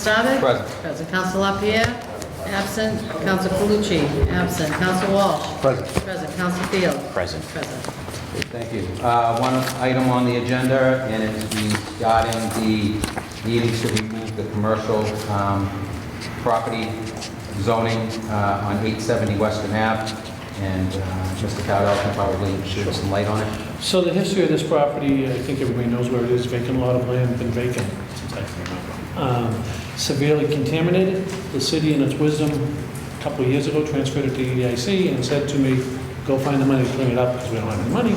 Stavic? Present. Present. Counsel LaPierre? Absent. Counsel Calucci? Absent. Counsel Walsh? Present. Present. Counsel Field? Present. Present. Thank you. One item on the agenda, and it's regarding the needing to remove the commercial property zoning on 870 Western Ave. And Mr. Cowdell can probably shed some light on it. So the history of this property, I think everybody knows where it is, vacant lot of land, been vacant since I can remember. Severely contaminated. The city, in its wisdom, a couple of years ago, transferred it to EDIC and said to me, go find the money to clean it up because we don't have any money.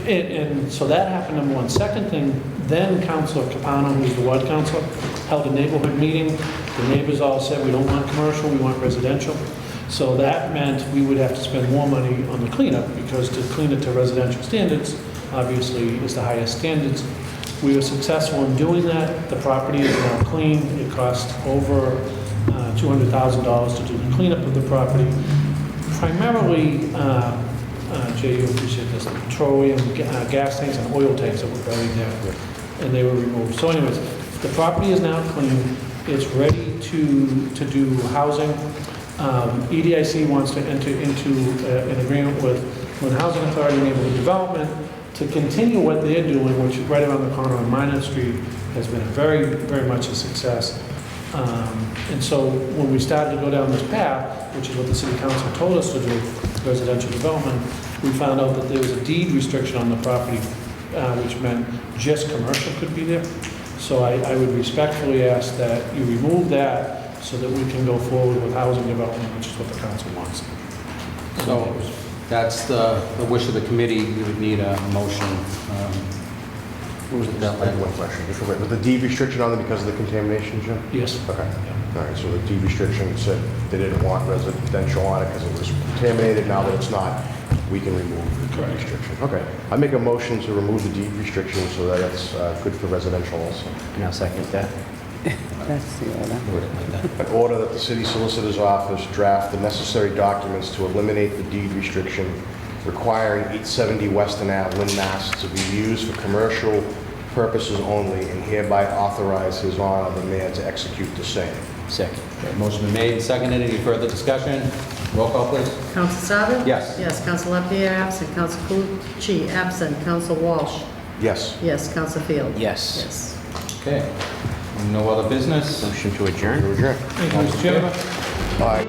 And so that happened, number one. Second thing, then Councilor Capano, who's the ward councilor, held a neighborhood meeting. The neighbors all said, we don't want commercial, we want residential. So that meant we would have to spend more money on the cleanup, because to clean it to residential standards, obviously, is the highest standards. We were successful in doing that. The property is now clean. It cost over $200,000 to do the cleanup of the property. Primarily, Jay, you appreciate this, petroleum, gas tanks and oil tanks that were buried there, and they were removed. So anyways, the property is now clean. It's ready to do housing. EDIC wants to enter into an agreement with Housing Authority Neighborhood Development to continue what they're doing, which right around the corner on Minot Street has been very, very much a success. And so when we started to go down this path, which is what the City Council told us to do, residential development, we found out that there was a deed restriction on the property, which meant just commercial could be there. So I would respectfully ask that you remove that so that we can go forward with housing development, which is what the council wants. So that's the wish of the committee. We would need a motion. What was that? I have one question. Just real quick. Was the deed restriction on them because of the contamination, Jim? Yes. Okay. All right, so the deed restriction said they didn't want residential on it because it was contaminated. Now that it's not, we can remove the deed restriction. Okay. I make a motion to remove the deed restriction so that it's good for residential also. And I'll second that. That's the order. An order that the city solicitor's office draft the necessary documents to eliminate the deed restriction requiring 870 Western Ave, Lynn, Mass. to be used for commercial purposes only, and hereby authorize His Honor the Mayor to execute the same. Second. Okay, motion been made and seconded. Any further discussion? Roll call, please. Counsel Stavic? Yes. Yes. Counsel LaPierre? Absent. Counsel Calucci? Absent. Counsel Walsh? Yes. Yes. Counsel Field? Yes. Yes. Okay. No other business? Motion to adjourn. To adjourn. Thank you, Mr. Chairman. All right.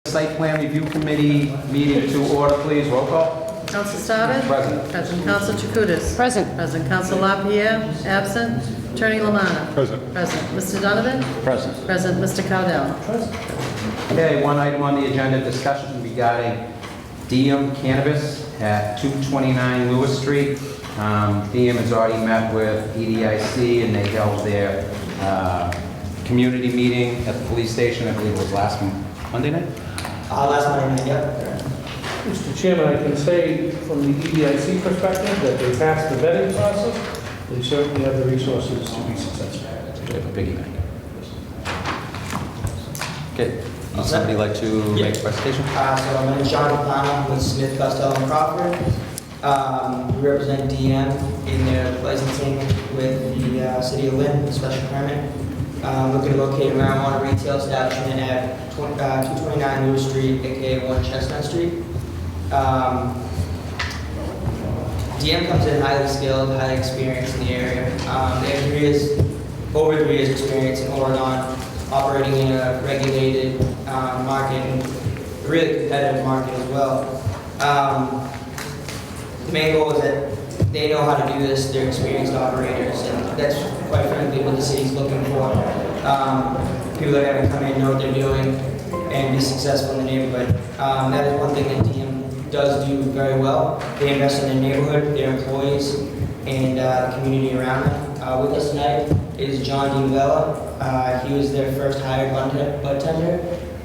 Site Plan Review Committee meeting to order, please. Roll call. Counsel Stavic? Present. Present. Counsel Chakutis? Present. Present. Counsel LaPierre? Absent. Attorney Lamanna? Present. Present. Mr. Donovan? Present. Present. Mr. Cowdell? Okay, one item on the agenda, discussion regarding DM Cannabis at 229 Lewis Street. DM has already met with EDIC and they held their community meeting at the police station, I believe it was last Monday night? Last Monday night, yep. Mr. Chairman, I can say from the EDIC perspective that they passed the vetting process. They certainly have the resources to be successful. We have a big event. Okay, would somebody like to make a presentation? So my name is John Capano with Smith, Costello, and Crawford. We represent DM in their licensing with the City of Lynn, special permit. Looking to locate a marijuana retail establishment at 229 Lewis Street, aka 1 Chestnut Street. DM comes in highly skilled, highly experienced in the area. They have over 3 years experience in Oregon, operating in a regulated market, and a really competitive market as well. The main goal is that they know how to do this, they're experienced operators, and that's quite frankly what the city's looking for. People that are going to come in, know what they're doing, and be successful in the neighborhood. That is one thing that DM does do very well. They invest in their neighborhood, their employees, and the community around them. With us tonight is John DiNovella. He was their first hired bud tender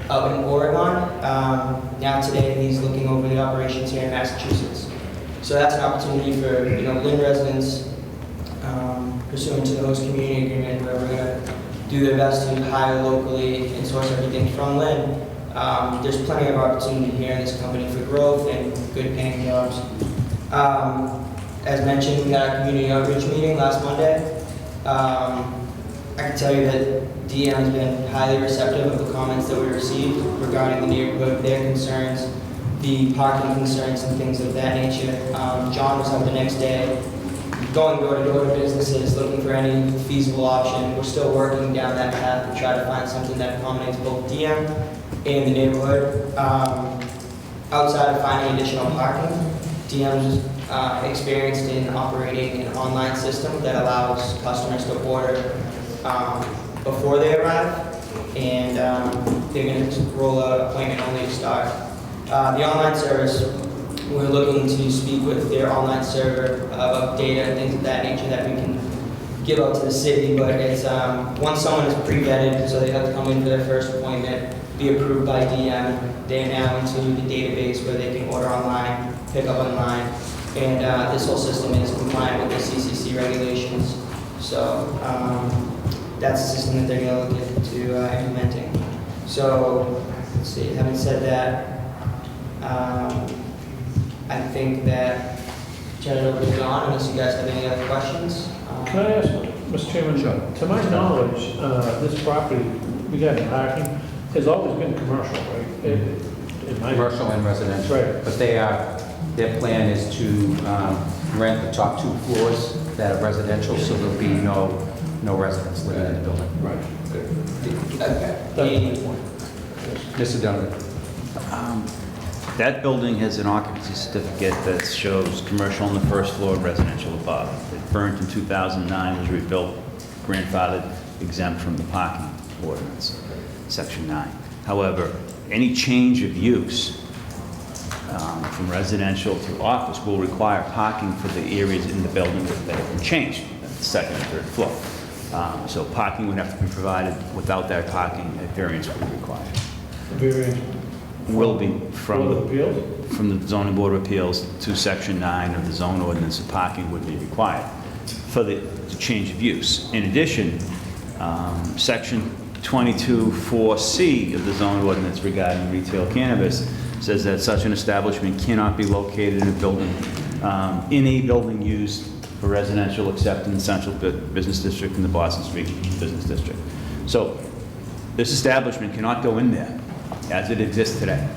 up in Oregon. Now today he's looking over the operations here in Massachusetts. So that's an opportunity for Lynn residents, pursuant to the host community agreement, where we're going to do their best to hire locally and source everything from Lynn. There's plenty of opportunity here in this company for growth and good paying jobs. As mentioned, we had a community outreach meeting last Monday. I can tell you that DM has been highly receptive of the comments that we received regarding the neighborhood, their concerns, the parking concerns and things of that nature. John was out the next day, going door to door to businesses, looking for any feasible option. We're still working down that path to try to find something that accommodates both DM and the neighborhood. Outside of finding additional parking, DM's experienced in operating an online system that allows customers to order before they arrive, and they're going to roll out appointment only to start. The online service, we're looking to speak with their online server of data and things of that nature that we can give out to the city, but it's once someone is pre-vetted, so they have to come in for their first appointment, be approved by DM, they're now into the database where they can order online, pick up online, and this whole system is compliant with the CCC regulations. So that's the system that they're going to look into implementing. So, let's see, having said that, I think that turn it over to John unless you guys have any other questions. Can I ask, Mr. Chairman? Sure. To my knowledge, this property, regarding parking, has always been commercial, right? In my- Commercial and residential. Right. But their plan is to rent the top 2 floors that are residential, so there'll be no residents living in the building. Right. That's The- my point. Mr. Donovan? That building has an occupancy certificate that shows commercial on the first floor, residential above. It burned in 2009, was rebuilt, grandfathered, exempt from the parking ordinance, Section 9. However, any change of use from residential to office will require parking for the areas in the building that have been changed, the second and third floor. So parking would have to be provided. Without that parking, a variance would be required. Variance. Will be Board of from Appeals? the zoning board of appeals to section 9 of the zone ordinance, the parking would be required for the change of use. In addition, section 22(4)C of the zone ordinance regarding retail cannabis says that such an establishment cannot be located in a building used for residential except in the central business district in the Boston Street Business District. So this establishment cannot go in there as it exists today.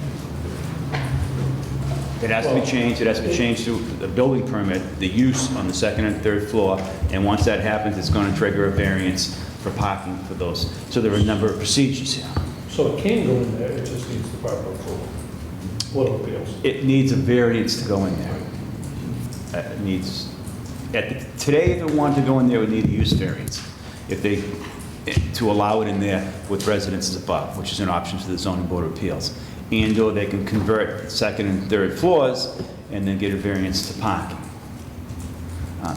It has to be changed. It has to be changed to a building permit, the use on the second and third floor, and once that happens, it's going to trigger a variance for parking for those. So there are a number of procedures here. So it can go in there, it just needs the proper approval. Board of Appeals. It needs a variance to go in there. It needs, today, if it wanted to go in there, it would need a use variance. To allow it in there with residences above, which is an option to the zoning board of appeals. And/or they can convert second and third floors and then get a variance to parking.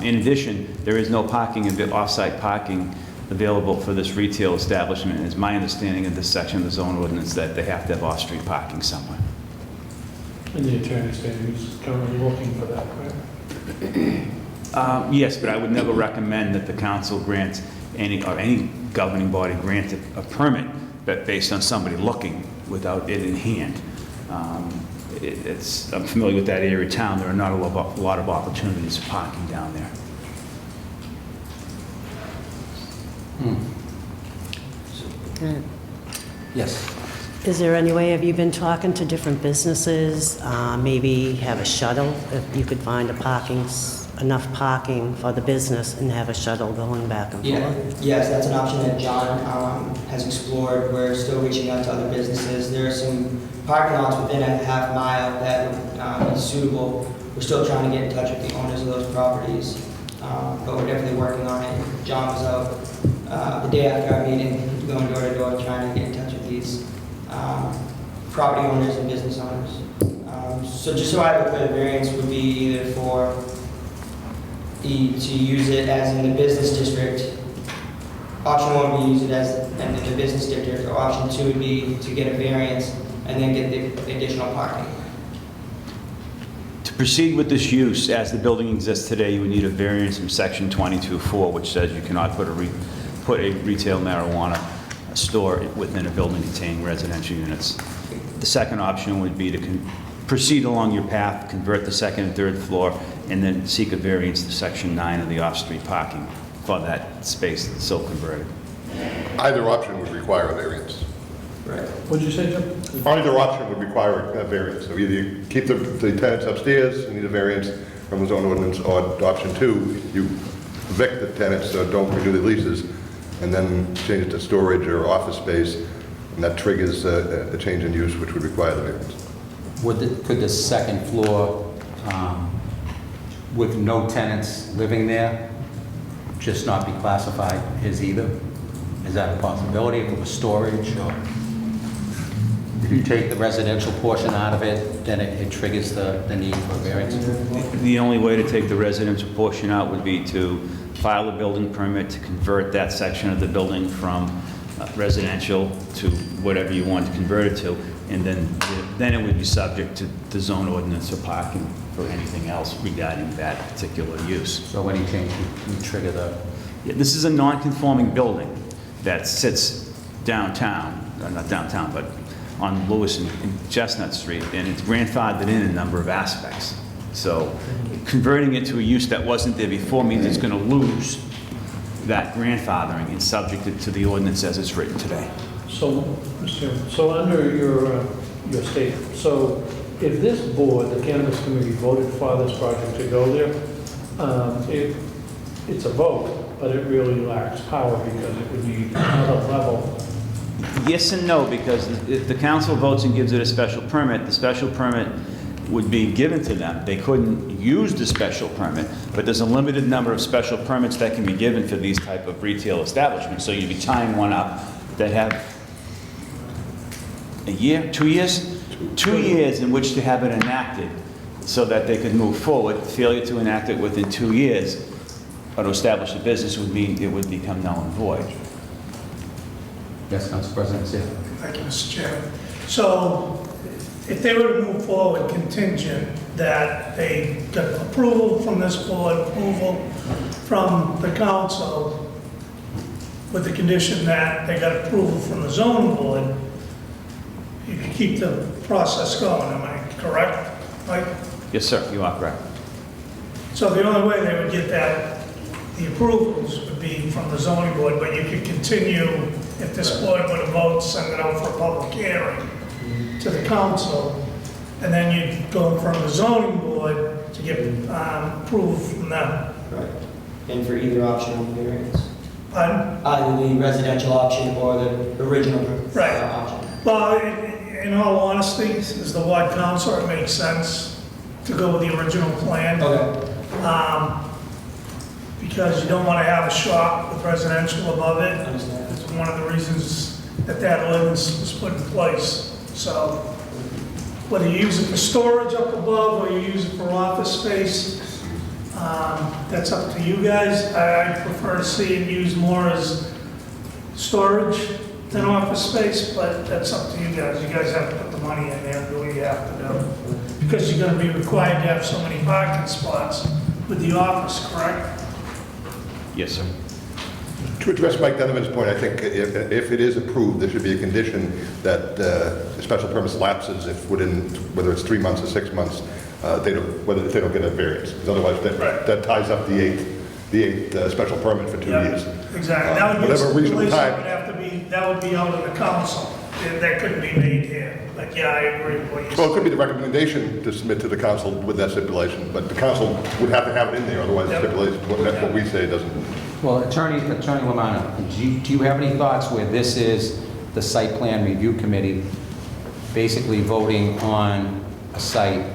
In addition, there is no parking, off-site parking available for this retail establishment. It's my understanding of this section of the zone ordinance that they have to have off-street parking somewhere. And the attorney said he's currently looking for that, right? Yes, but I would never recommend that the council grant any governing body grant a permit based on somebody looking without it in hand. I'm familiar with that area of town. There are not a lot of opportunities for parking down there. Good. Yes. Is there any way, have you been talking to different businesses, maybe have a shuttle, if you could find enough parking for the business and have a shuttle going back and forth? Yes, that's an option that John has explored. We're still reaching out to other businesses. There are some parking lots within a half mile that would be suitable. We're still trying to get in touch with the owners of those properties, but we're definitely working on it. John was out the day after our meeting, going door to door, trying to get in touch with these property owners and business owners. So just so I have a clear variance would be either for to use it as in the business district. Option 1 would be use it as in the business district, or option 2 would be to get a variance and then get the additional parking. To proceed with this use, as the building exists today, you would need a variance from section 22(4), which says you cannot put a retail marijuana store within a building containing residential units. The second option would be to proceed along your path, convert the second and third floor, and then seek a variance to Section 9 of the off-street parking for that space that's so converted. Either option would require a variance. Right. What'd you say, Jim? Either option would require a variance. So either you keep the tenants upstairs and need a variance from the zone ordinance, or option two, you evict the tenants, so don't renew the leases, and then change it to storage or office space, and that triggers a change in use, which would require the variance. Could the second floor, with no tenants living there, just not be classified as either? Is that a possibility if it was storage, or if you take the residential portion out of it, then it triggers the need for a variance? The only way to take the residential portion out would be to file a building permit to convert that section of the building from residential to whatever you want to convert it to, and then it would be subject to the zone ordinance or parking for anything else regarding that particular use. So any change would trigger the... Yeah, this is a non-conforming building that sits downtown, not downtown, but on Lewis and Chestnut Street, and it's grandfathered in a number of aspects. So converting it to a use that wasn't there before means it's going to lose that grandfathering and subject it to the ordinance as it's written today. So, Mr. Chairman, so under your statement, so if this board, the Cannabis Committee, voted for this project to go there, it's a vote, but it really lacks power because it would need another level. Yes and no, because if the council votes and gives it a special permit, the special permit would be given to them. They couldn't use the special permit, but there's a limited number of special permits that can be given for these type of retail establishments. So you'd be tying one up that have a year, 2 years? 2 years in which to have it enacted so that they could move forward. Failure to enact it within 2 years or to establish a business would mean it would become null and void. Yes, Council President, say. Thank you, Mr. Chairman. So if they were to move forward contingent that they got approval from this board, approval from the council, with the condition that they got approval from the zoning board, you can keep the process going, am I correct? Mike? Yes, sir, you are correct. So the only way they would get the approvals would be from the zoning board, but you could continue, if this board were to vote, send it out for a public hearing to the council, and then you'd go from the zoning board to get approval from them. Right. And for either option of variance? Pardon? Either the residential option or the original Right. option. Well, in all honesty, as the ward council, it makes sense to go with the original plan. Okay. Because you don't want to have a shop with residential above it. Understand. It's one of the reasons that ordinance was put in place. So whether you use it for storage up above or you use it for office space, that's up to you guys. I prefer to see it used more as storage than office space, but that's up to you guys. You guys have to put the money in there and do what you have to do. Because you're going to be required to have so many parking spots with the office, correct? Yes, sir. To address Mike Donovan's point, I think if it is approved, there should be a condition that the special permit lapses if within, whether it's 3 months or 6 months, they don't get a variance. Because otherwise, that ties up the eighth special permit for 2 years. Exactly. That would be Whatever reasonable that time. would have to be, that would be out of the council. That couldn't be made here. But yeah, I agree with what you Well, it said. could be the recommendation to submit to the council with that stipulation, but the council would have to have it in there, otherwise the Yep. stipulation, what we say doesn't. Well, Attorney Lamano, do you have any thoughts where this is the site plan review committee basically voting on a site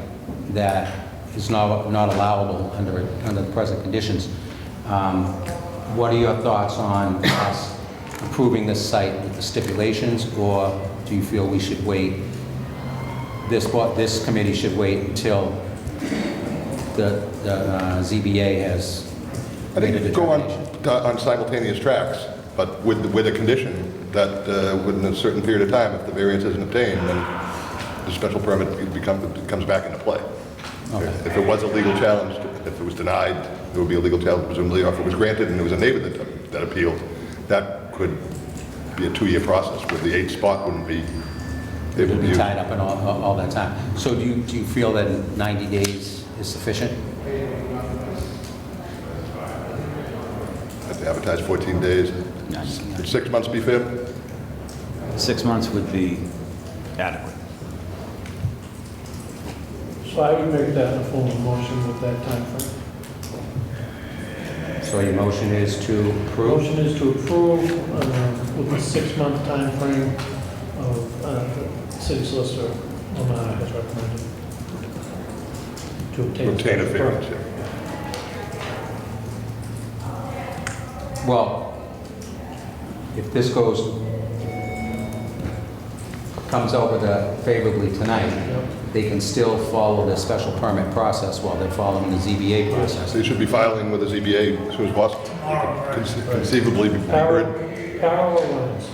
that is not allowable under the present conditions? What are your thoughts on us approving this site with the stipulations, or do you feel we should wait? This committee should wait until the ZBA has I made a think go determination. on simultaneous tracks, but with a condition that within a certain period of time, if the variance isn't obtained, then the special permit comes back into play. Okay. If it was a legal challenge, if it was denied, there would be a legal challenge presumably, or if it was granted and there was a neighbor that appealed, that could be a 2-year process, where the 8th spot wouldn't be It able would to be use. tied up in all that time. So do you feel that 90 days is sufficient? Have to advertise 14 days. Would 6 months be fair? 6 months would be adequate. So I would make that a formal motion with that timeframe. So your motion is to approve? Motion is to approve with a 6-month timeframe of the city solicitor, Lamar has recommended. To obtain. To obtain a variance, yeah. Well, if this comes over favorably tonight, they can still follow the special permit process while they're following the ZBA process. So you should be filing with the ZBA as soon as possible. Conceivably before you're in. Parallel lines.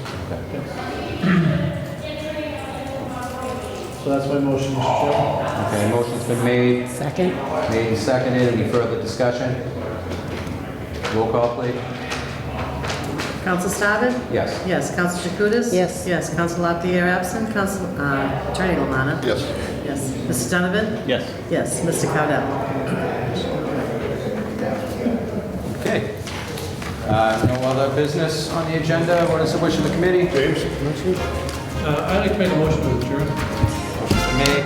So that's my motion, Mr. Chairman. Okay, motion's been made Second? and seconded. Any further discussion? Roll call, please. Counsel Staben? Yes. Yes. Counsel Chakutis? Yes. Yes. Counsel Lapierre absent. Counsel, Attorney Lamanna? Yes. Yes. Mr. Donovan? Yes. Yes. Mr. Cowdell? Okay. No other business on the agenda. What is the wish of the committee? James? I'd like to make a motion to adjourn. Motion made